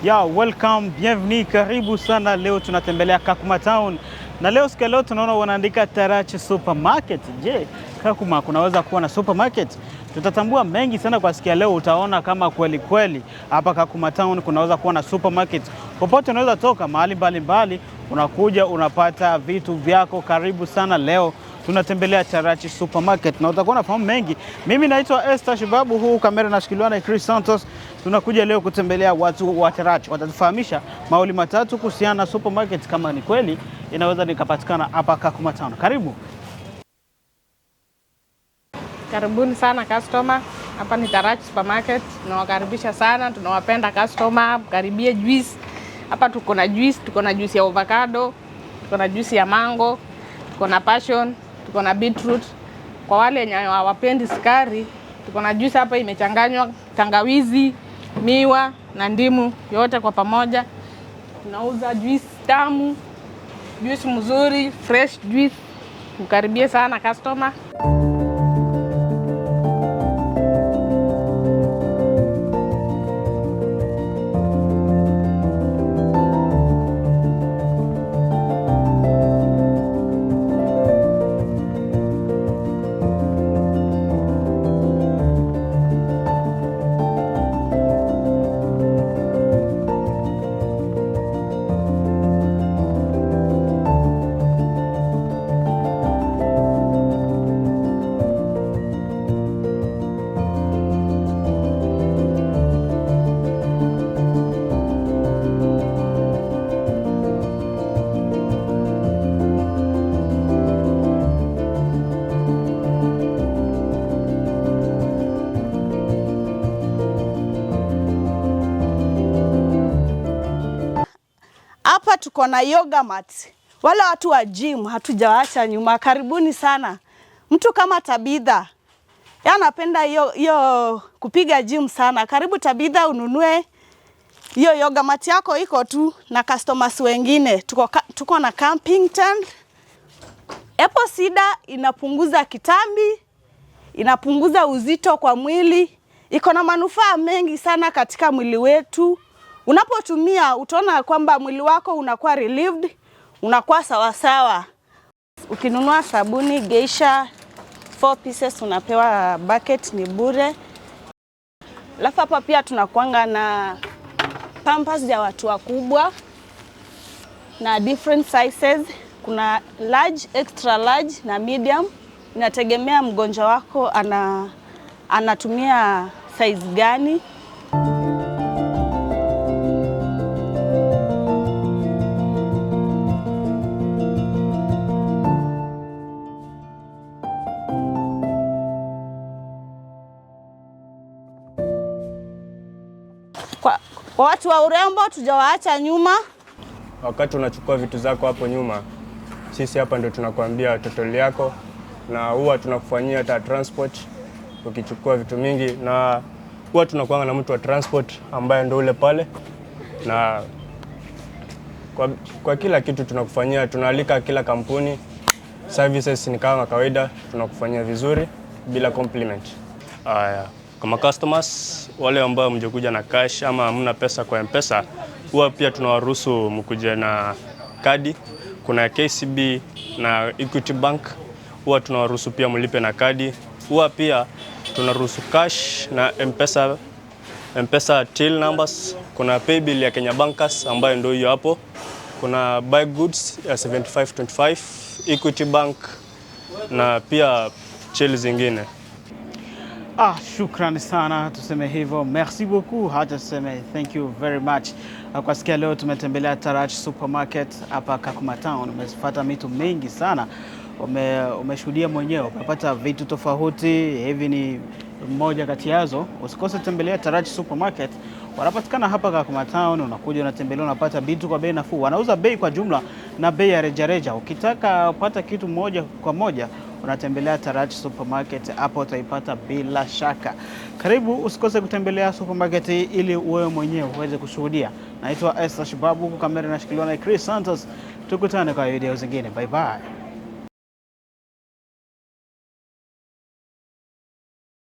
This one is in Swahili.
Welcome, bienvenue, karibu sana. Leo tunatembelea Kakuma Town. Na leo siku leo tunaona wanaandika Tarachi Supermarket. Je, Kakuma kunaweza kuwa na supermarket? Tutatambua mengi sana kwa siku leo, utaona kama kweli kweli hapa Kakuma Town kunaweza kuwa na supermarket. Popote unaweza toka mahali mbalimbali, unakuja unapata vitu vyako. Karibu sana leo. Tunatembelea Tarachi Supermarket na utakuwa unafahamu mengi. Mimi naitwa Esther Shibabu, huu kamera nashikiliwa na Chris Santos. Tunakuja leo kutembelea watu wa Tarachi. Watatufahamisha mauli matatu kuhusiana na supermarket, kama ni kweli inaweza nikapatikana hapa Kakuma Town. Karibu. Karibuni sana customer. Hapa ni Tarachi Supermarket. Tunawakaribisha sana, tunawapenda customer. Karibie juice. Hapa tuko na juice ya avocado, tuko na juice ya mango, tuko na passion, tuko na beetroot. Kwa wale wenye hawapendi sukari, tuko na juice hapa imechanganywa tangawizi, miwa na ndimu yote kwa pamoja. Tunauza juice tamu, juice mzuri, fresh juice. Ukaribie sana customer. Hapa tuko na yoga mat. Wale watu wa gym hatujawaacha nyuma. Karibuni sana. Mtu kama Tabitha, yeye anapenda hiyo kupiga gym sana. Karibu Tabitha, ununue hiyo yoga mat yako, iko tu na customers wengine. Tuko na camping tent. Apple cider inapunguza kitambi, inapunguza uzito kwa mwili. Iko na manufaa mengi sana katika mwili wetu. Unapotumia utaona kwamba mwili wako unakuwa relieved, unakuwa sawa sawa. Ukinunua sabuni Geisha 4 pieces unapewa bucket, ni bure. Alafu hapa pia tunakuanga na pampers ya watu wakubwa na different sizes. Kuna large, extra large na medium. Inategemea mgonjwa wako anatumia size gani. Kwa watu wa urembo tujawaacha nyuma. Wakati unachukua vitu zako hapo nyuma, sisi hapa ndio tunakuambia total yako, na huwa tunakufanyia hata transport ukichukua vitu mingi, na huwa tunakuanga na mtu wa transport ambaye ndio ule pale, na kwa kila kitu tunakufanyia. Tunaalika kila kampuni, services ni kama kawaida, tunakufanyia vizuri bila compliment. Kama customers wale ambao mjekuja na cash ama hamna pesa kwa M-Pesa, huwa pia tunawaruhusu mkuje na kadi. Kuna KCB na Equity Bank, huwa tunawaruhusu pia mlipe na kadi. Huwa pia tunaruhusu cash na M-Pesa till numbers. Kuna paybill ya Kenya Bankers ambayo ndio hiyo hapo. Kuna buy goods ya 7525 Equity Bank na pia cheli zingine. Shukrani sana, tuseme hivyo. Merci beaucoup, hata tuseme thank you very much. Kwa sikia leo tumetembelea Tarachi Supermarket hapa Kakuma Town. Umefuata vitu mengi sana. Umeshuhudia mwenyewe, umepata vitu tofauti. Hivi ni mmoja kati yazo. Usikose tembelea Tarachi Supermarket. Wanapatikana hapa Kakuma Town. Unakuja unatembelea, unapata vitu kwa bei nafuu. Wanauza bei kwa jumla na bei ya rejareja. Ukitaka kupata kitu moja kwa moja, unatembelea Tarachi Supermarket, hapo utaipata bila shaka. Karibu, usikose kutembelea supermarket ili wewe mwenyewe uweze kushuhudia. Naitwa Esther Shibabu, kamera nashikiliwa na Chris Santos. Tukutane kwa video zingine. Bye bye.